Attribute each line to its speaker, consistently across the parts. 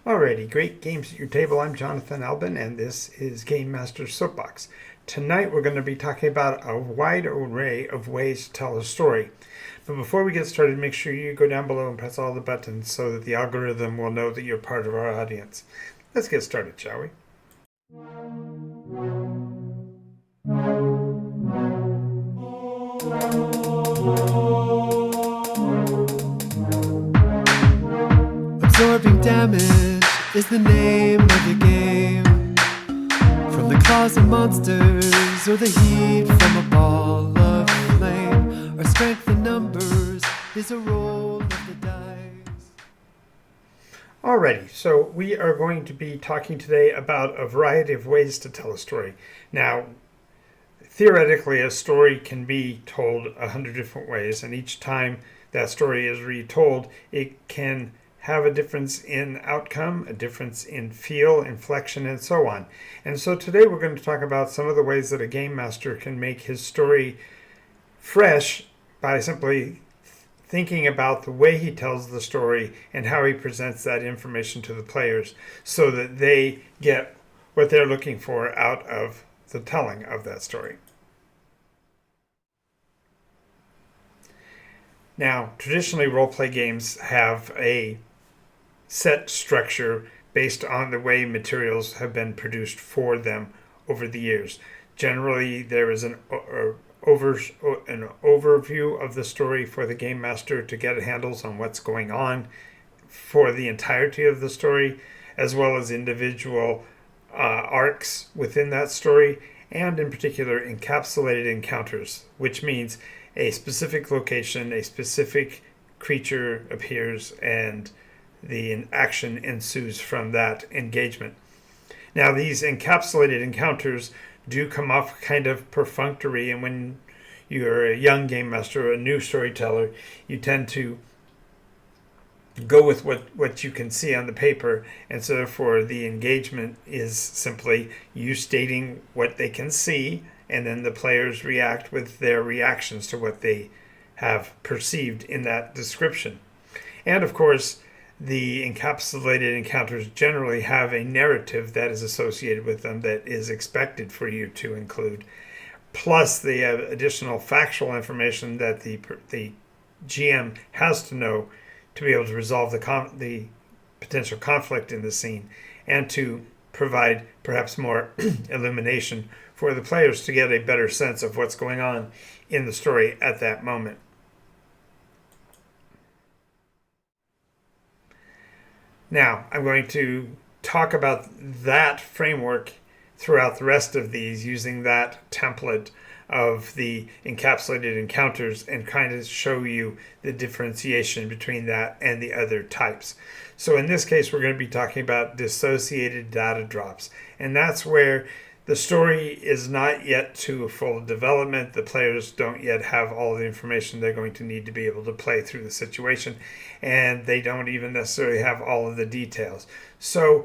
Speaker 1: Alrighty, great games at your table. I'm Jonathan Albin, and this is Game Master's Soapbox. Tonight we're going to be talking about a wide array of ways to tell a story. But before we get started, make sure you go down below and press all the buttons so that the algorithm will know that you're part of our audience. Let's get started, shall we?
Speaker 2: Absorbing damage is the name of the game. From the claws of monsters or the heat from a ball of flame. Our strength in numbers is a roll of the dice.
Speaker 1: Alrighty, so we are going to be talking today about a variety of ways to tell a story. Now, theoretically, a story can be told 100 different ways, and each time that story is retold, it can have a difference in outcome, a difference in feel, inflection, and so on. And so today we're going to talk about some of the ways that a game master can make his story fresh by simply thinking about the way he tells the story and how he presents that information to the players so that they get what they're looking for out of the telling of that story. Now, traditionally, role-play games have a set structure based on the way materials have been produced for them over the years. Generally, there is an overview of the story for the game master to get handles on what's going on for the entirety of the story, as well as individual arcs within that story, and in particular encapsulated encounters, which means a specific location, a specific creature appears, and the action ensues from that engagement. Now, these encapsulated encounters do come off kind of perfunctory, and when you're a young game master or a new storyteller, you tend to go with what you can see on the paper, and so therefore the engagement is simply you stating what they can see, and then the players react with their reactions to what they have perceived in that description. And of course, the encapsulated encounters generally have a narrative that is associated with them that is expected for you to include, plus the additional factual information that the GM has to know to be able to resolve the potential conflict in the scene and to provide perhaps more illumination for the players to get a better sense of what's going on in the story at that moment. Now, I'm going to talk about that framework throughout the rest of these using that template of the encapsulated encounters and kind of show you the differentiation between that and the other types. So in this case, we're going to be talking about dissociated data drops. And that's where the story is not yet to a full development. The players don't yet have all the information they're going to need to be able to play through the situation, and they don't even necessarily have all of the details. So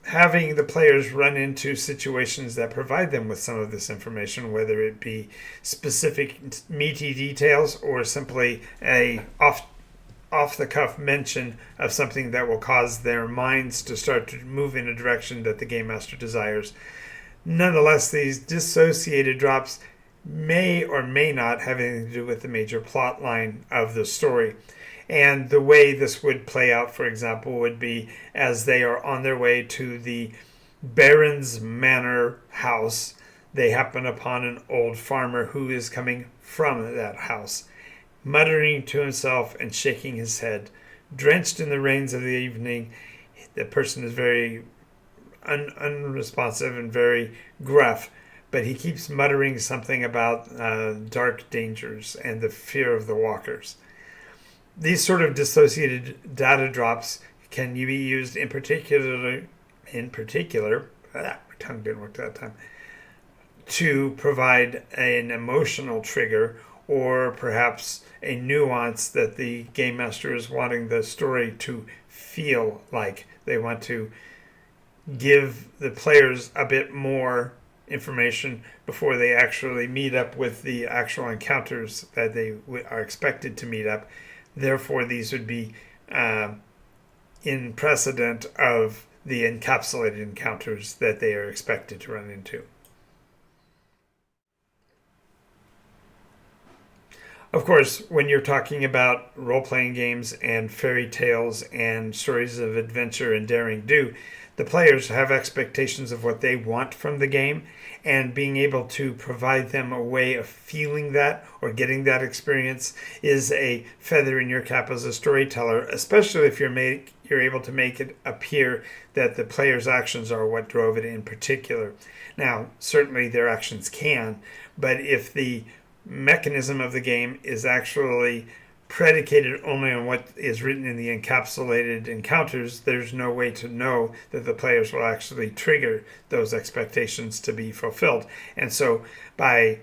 Speaker 1: having the players run into situations that provide them with some of this information, whether it be specific meaty details or simply a off-the-cuff mention of something that will cause their minds to start to move in a direction that the game master desires. Nonetheless, these dissociated drops may or may not have anything to do with the major plot line of the story. And the way this would play out, for example, would be as they are on their way to the Baron's Manor house, they happen upon an old farmer who is coming from that house, muttering to himself and shaking his head. Drenched in the rains of the evening, the person is very unresponsive and very gruff, but he keeps muttering something about dark dangers and the fear of the walkers. These sort of dissociated data drops can be used in particular, my tongue didn't work that time, to provide an emotional trigger or perhaps a nuance that the game master is wanting the story to feel like. They want to give the players a bit more information before they actually meet up with the actual encounters that they are expected to meet up. Therefore, these would be in precedent of the encapsulated encounters that they are expected to run into. Of course, when you're talking about role-playing games and fairy tales and stories of adventure and daring do, the players have expectations of what they want from the game, and being able to provide them a way of feeling that or getting that experience is a feather in your cap as a storyteller, especially if you're able to make it appear that the player's actions are what drove it in particular. Now, certainly their actions can, but if the mechanism of the game is actually predicated only on what is written in the encapsulated encounters, there's no way to know that the players will actually trigger those expectations to be fulfilled. And so by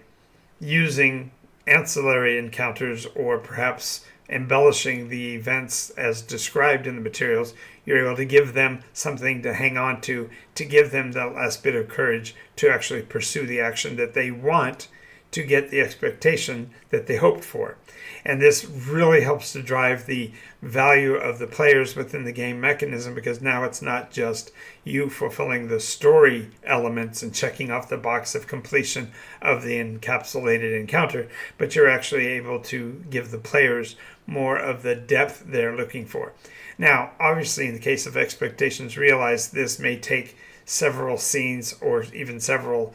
Speaker 1: using ancillary encounters or perhaps embellishing the events as described in the materials, you're able to give them something to hang on to give them that last bit of courage to actually pursue the action that they want to get the expectation that they hoped for. And this really helps to drive the value of the players within the game mechanism, because now it's not just you fulfilling the story elements and checking off the box of completion of the encapsulated encounter, but you're actually able to give the players more of the depth they're looking for. Now, obviously, in the case of expectations realized, this may take several scenes or even several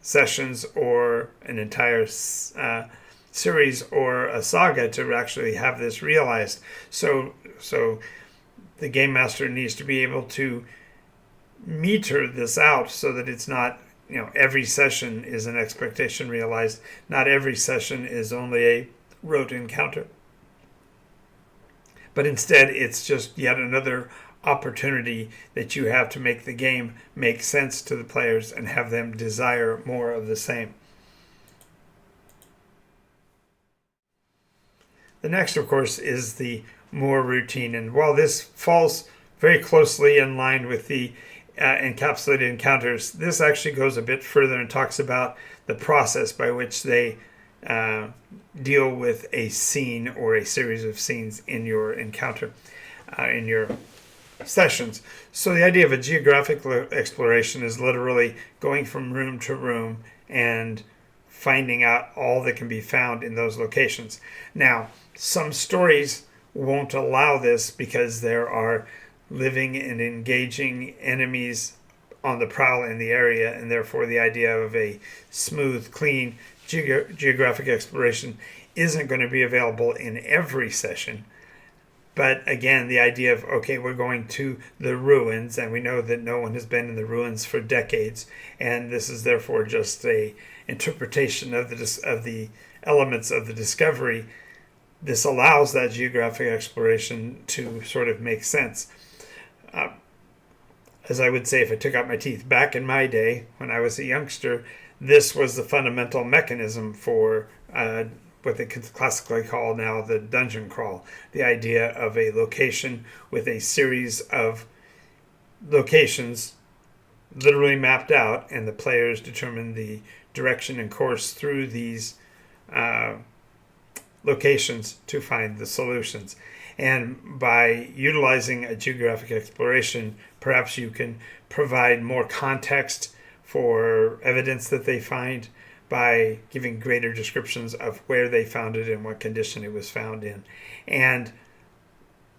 Speaker 1: sessions or an entire series or a saga to actually have this realized. So the game master needs to be able to meter this out so that it's not, every session is an expectation realized. Not every session is only a rote encounter, but instead it's just yet another opportunity that you have to make the game make sense to the players and have them desire more of the same. The next, of course, is the more routine. And while this falls very closely in line with the encapsulated encounters, this actually goes a bit further and talks about the process by which they deal with a scene or a series of scenes in your encounter, in your sessions. So the idea of a geographic exploration is literally going from room to room and finding out all that can be found in those locations. Now, some stories won't allow this because there are living and engaging enemies on the prowl in the area, and therefore the idea of a smooth, clean geographic exploration isn't going to be available in every session. But again, the idea of, okay, we're going to the ruins, and we know that no one has been in the ruins for decades, and this is therefore just a interpretation of the elements of the discovery. This allows that geographic exploration to sort of make sense. As I would say if I took out my teeth, back in my day when I was a youngster, this was the fundamental mechanism for what they could classically call now the dungeon crawl. The idea of a location with a series of locations literally mapped out, and the players determine the direction and course through these locations to find the solutions. And by utilizing a geographic exploration, perhaps you can provide more context for evidence that they find by giving greater descriptions of where they found it and what condition it was found in. And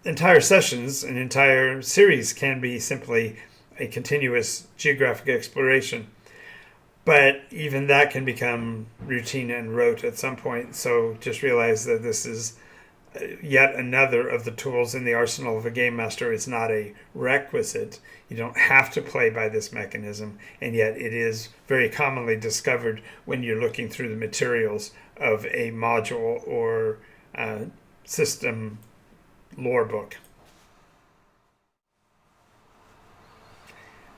Speaker 1: entire sessions, an entire series can be simply a continuous geographic exploration. But even that can become routine and rote at some point. So just realize that this is yet another of the tools in the arsenal of a game master. It's not a requisite. You don't have to play by this mechanism, and yet it is very commonly discovered when you're looking through the materials of a module or system lore book.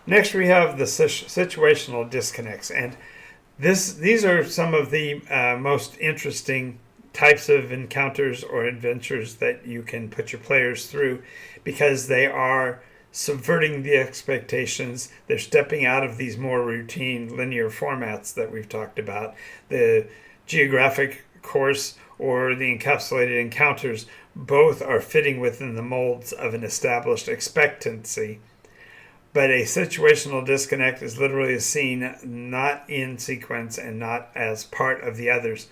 Speaker 1: Next, we have the situational disconnects, and these are some of the most interesting types of encounters or adventures that you can put your players through, because they are subverting the expectations. They're stepping out of these more routine linear formats that we've talked about. The geographic course or the encapsulated encounters both are fitting within the molds of an established expectancy. But a situational disconnect is literally a scene not in sequence and not as part of the others.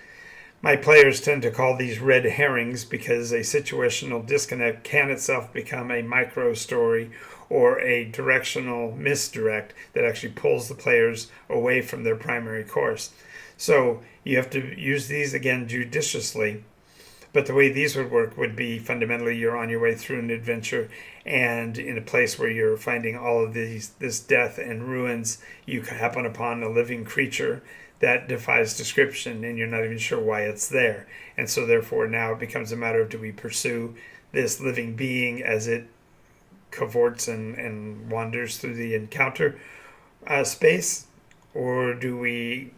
Speaker 1: My players tend to call these red herrings because a situational disconnect can itself become a micro story or a directional misdirect that actually pulls the players away from their primary course. So you have to use these again judiciously. But the way these would work would be fundamentally you're on your way through an adventure, and in a place where you're finding all of this death and ruins, you happen upon a living creature that defies description, and you're not even sure why it's there. And so therefore now it becomes a matter of, do we pursue this living being as it cavorts and wanders through the encounter space, or do we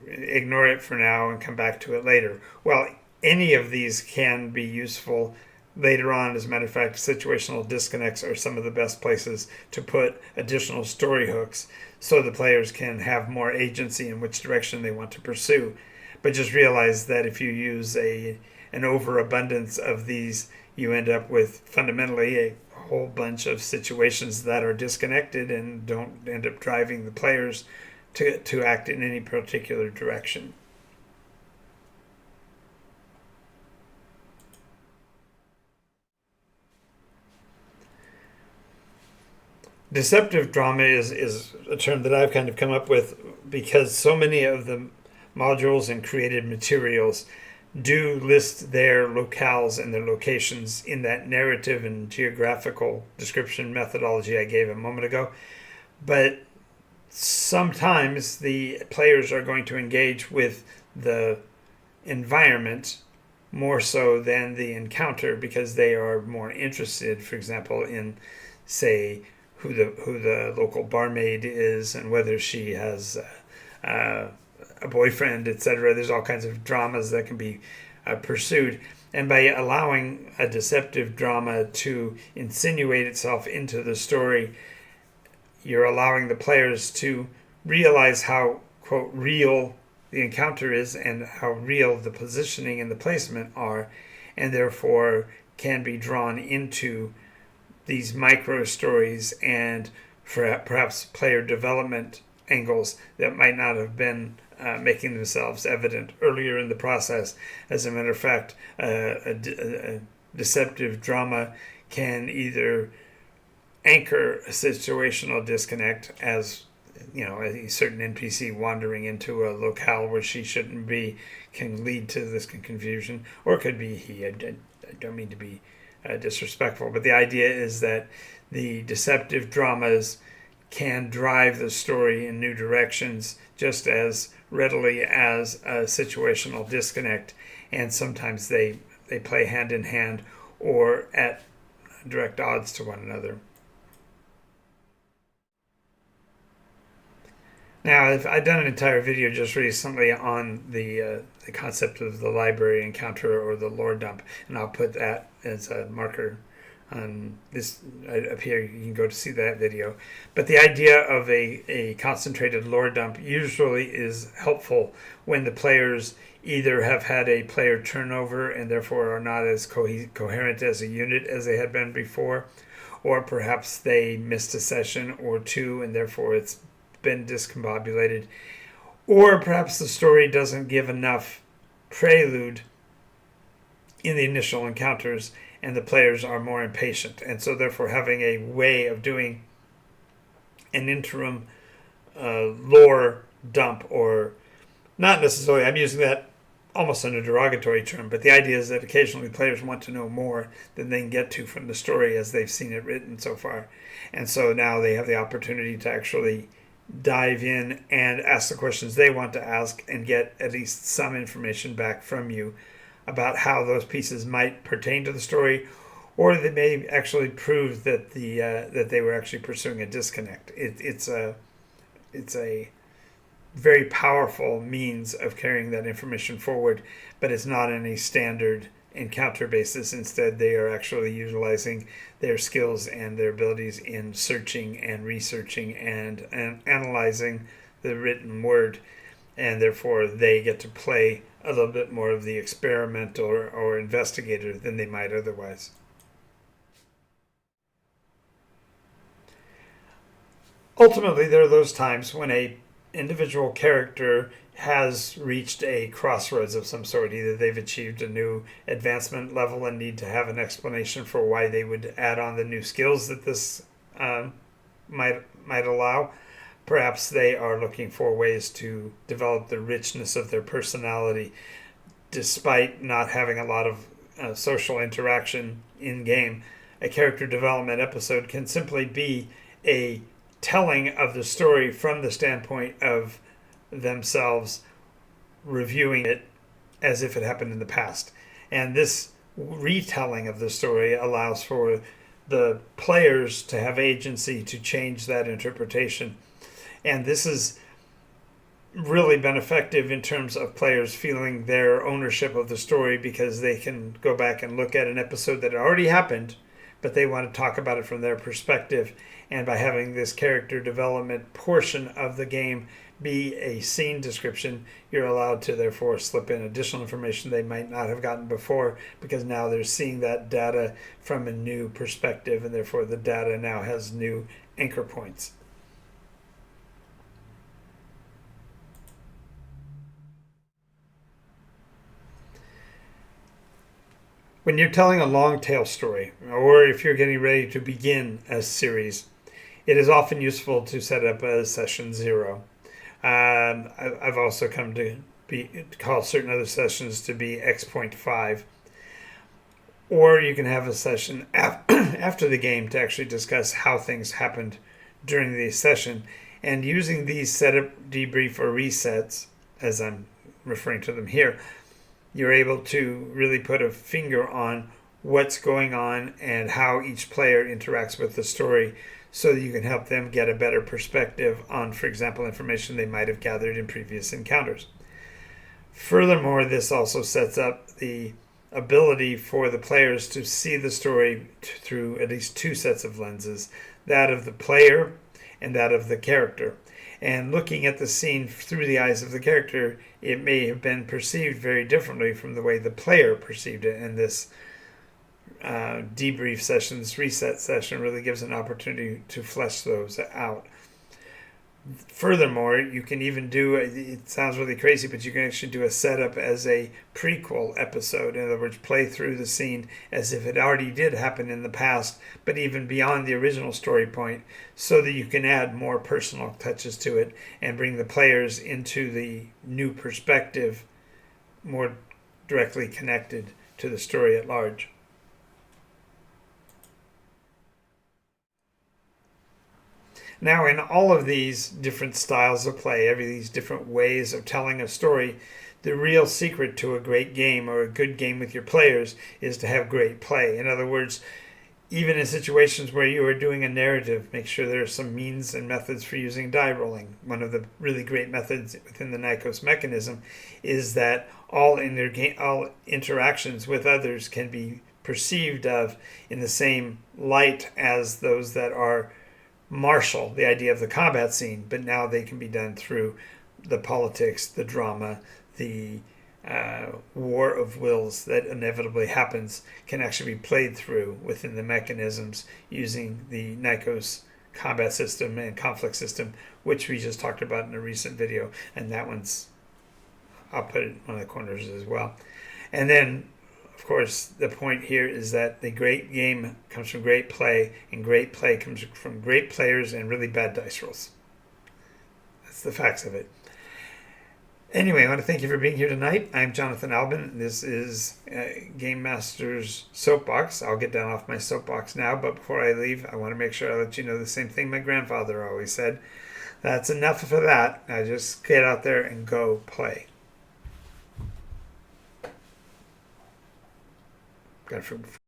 Speaker 1: ignore it for now and come back to it later? Well, any of these can be useful later on. As a matter of fact, situational disconnects are some of the best places to put additional story hooks so the players can have more agency in which direction they want to pursue. But just realize that if you use an overabundance of these, you end up with fundamentally a whole bunch of situations that are disconnected and don't end up driving the players to act in any particular direction. Deceptive drama is a term that I've kind of come up with because so many of the modules and created materials do list their locales and their locations in that narrative and geographical description methodology I gave a moment ago. But sometimes the players are going to engage with the environment more so than the encounter because they are more interested, for example, in, say, who the local barmaid is and whether she has a boyfriend, etc. There's all kinds of dramas that can be pursued. And by allowing a deceptive drama to insinuate itself into the story, you're allowing the players to realize how, quote, real the encounter is and how real the positioning and the placement are, and therefore can be drawn into these micro stories and perhaps player development angles that might not have been making themselves evident earlier in the process. As a matter of fact, a deceptive drama can either anchor a situational disconnect, as a certain NPC wandering into a locale where she shouldn't be can lead to this confusion, or it could be he. I don't mean to be disrespectful, but the idea is that the deceptive dramas can drive the story in new directions just as readily as a situational disconnect, and sometimes they play hand in hand or at direct odds to one another. Now, I've done an entire video just recently on the concept of the library encounter or the lore dump, and I'll put that as a marker on this up here. You can go to see that video. But the idea of a concentrated lore dump usually is helpful when the players either have had a player turnover and therefore are not as coherent as a unit as they had been before, or perhaps they missed a session or two and therefore it's been discombobulated, or perhaps the story doesn't give enough prelude in the initial encounters and the players are more impatient, and so therefore having a way of doing an interim lore dump, or not necessarily, I'm using that almost in a derogatory term, but the idea is that occasionally players want to know more than they can get to from the story as they've seen it written so far, and so now they have the opportunity to actually dive in and ask the questions they want to ask and get at least some information back from you about how those pieces might pertain to the story, or they may actually prove that that they were actually pursuing a disconnect. It's a very powerful means of carrying that information forward, but it's not on a standard encounter basis. Instead, they are actually utilizing their skills and their abilities in searching and researching and analyzing the written word. and therefore they get to play a little bit more of the experimental or investigator than they might otherwise. Ultimately, there are those times when a individual character has reached a crossroads of some sort. Either they've achieved a new advancement level and need to have an explanation for why they would add on the new skills that this might allow. Perhaps they are looking for ways to develop the richness of their personality despite not having a lot of social interaction in game. A character development episode can simply be a telling of the story from the standpoint of themselves reviewing it as if it happened in the past. And this retelling of the story allows for the players to have agency to change that interpretation. And this has really been effective in terms of players feeling their ownership of the story, because they can go back and look at an episode that already happened, but they want to talk about it from their perspective. And by having this character development portion of the game be a scene description, you're allowed to therefore slip in additional information they might not have gotten before, because now they're seeing that data from a new perspective, and therefore the data now has new anchor points. When you're telling a long tail story, or if you're getting ready to begin a series, it is often useful to set up a session 0. I've also come to call certain other sessions to be X.5. Or you can have a session after the game to actually discuss how things happened during the session. And using these setup, debrief, or resets, as I'm referring to them here, you're able to really put a finger on what's going on and how each player interacts with the story, so that you can help them get a better perspective on, for example, information they might have gathered in previous encounters. Furthermore, this also sets up the ability for the players to see the story through at least 2 sets of lenses, that of the player and that of the character. And looking at the scene through the eyes of the character, it may have been perceived very differently from the way the player perceived it. And this debrief session, this reset session, really gives an opportunity to flesh those out. Furthermore, you can even do, it sounds really crazy, but you can actually do a setup as a prequel episode. In other words, play through the scene as if it already did happen in the past, but even beyond the original story point, so that you can add more personal touches to it and bring the players into the new perspective more directly connected to the story at large. Now, in all of these different styles of play, every these different ways of telling a story, the real secret to a great game or a good game with your players is to have great play. In other words, even in situations where you are doing a narrative, make sure there are some means and methods for using die rolling. One of the really great methods within the Nikos mechanism is that all interactions with others can be perceived of in the same light as those that are martial, the idea of the combat scene, but now they can be done through the politics, the drama, the war of wills that inevitably happens can actually be played through within the mechanisms using the Nikos combat system and conflict system, which we just talked about in a recent video, and that one's, I'll put it in one of the corners as well. And then of course, the point here is that the great game comes from great play, and great play comes from great players and really bad dice rolls. That's the facts of it. Anyway, I want to thank you for being here tonight. I'm Jonathan Albin. This is Game Master's Soapbox. I'll get down off my soapbox now, but before I leave, I want to make sure I let you know the same thing my grandfather always said. That's enough for that. Now just get out there and go play. Got